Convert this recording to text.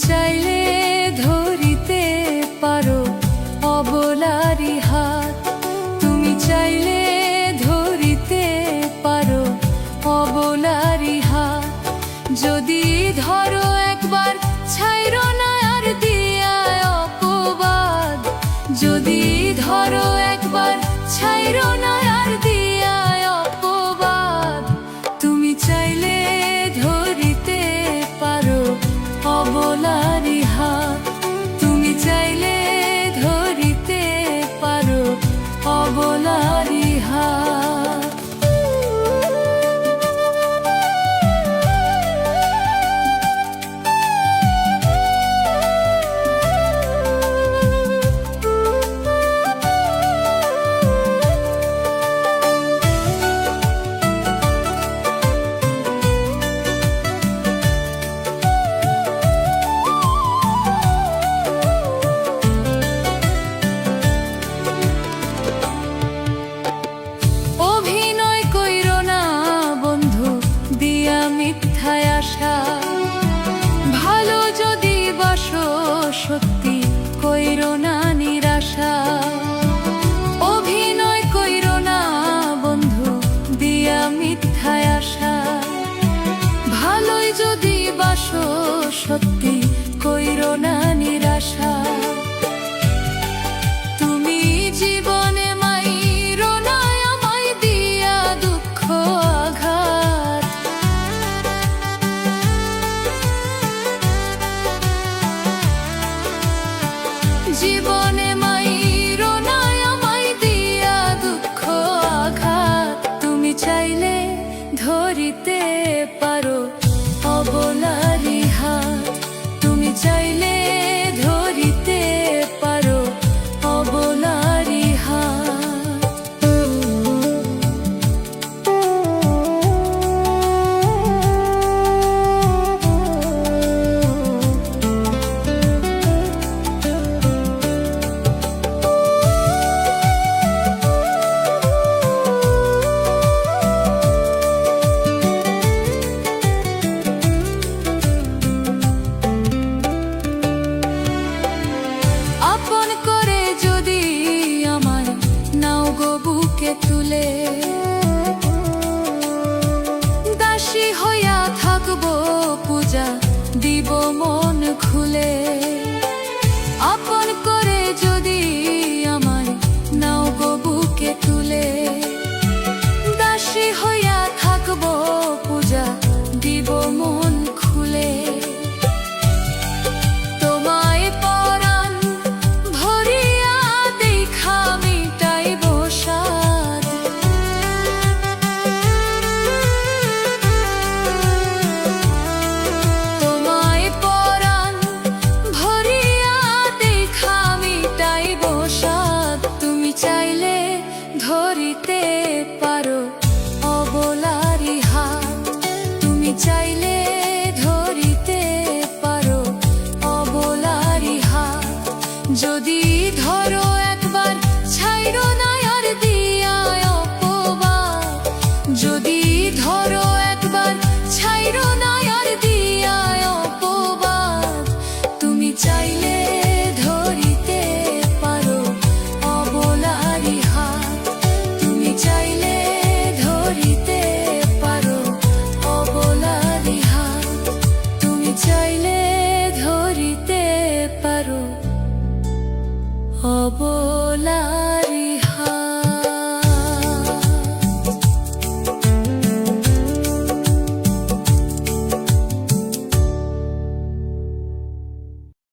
চাইলে ধরিতে পারো অবলারি হাত, তুমি চাইলে ধরিতে পারো অবলারি হাত। যদি ধরো একবার ছাইরো না আর দিয়া অপবাদ, যদি ধরো একবার ছাইরো না আর দিয়া অপবাদ। তুমি চাইলে ধরিতে পারো অবলারি হাত, তুমি চাইলে ধরিতে পারো অবলারি হাত। মিথ্যায় আশা, ভালো যদি বাসো সত্যি কইরো না নিরাশা। অভিনয় কইরো না বন্ধু দিয়া মিথ্যায় আশা, ভালোই যদি বাসো সত্যি কইরো না নিরাশা। তুমি জীবনে মাইরো না আমায় দিয়া দুঃখ আঘাত, জীবনে মাইরো না আমায় দিয়া দুঃখ আঘাত। তুমি চাইলে ধরিতে পারো অবলারি হাত, তুমি চাইলে ধরিতে পারো অবলারি হাত। তুলে দাসী হইয়া থাকবো পূজা দিব মন খুলে। আপন করে যদি আমায় নাও গো বুকে তুলে, দাসী হইয়া থাকবো পূজা দিব মন খুলে। তোমায় পরাণ ভরিয়া দেখা মিটাইব সাদ, তোমায় পরাণ ভরিয়া দেখা মিটাইব সাদ। তুমি চাইলে ধরিতে পারো অবলারি হাত, তুমি চাইলে ধরিতে পারো অবলারি হাত। যদি ধরো একবার ছাইরো না আর দিয়া অপবাদ, যদি ধরো একবার ছাইরো না আর দিয়া অপবাদ। তুমি চাইলে ধরিতে পারো অবলারি হাত, তুমি চাইলে ধরিতে পারো অবলারি হাত, তুমি চাইলে ধরিতে পারো অবলারি।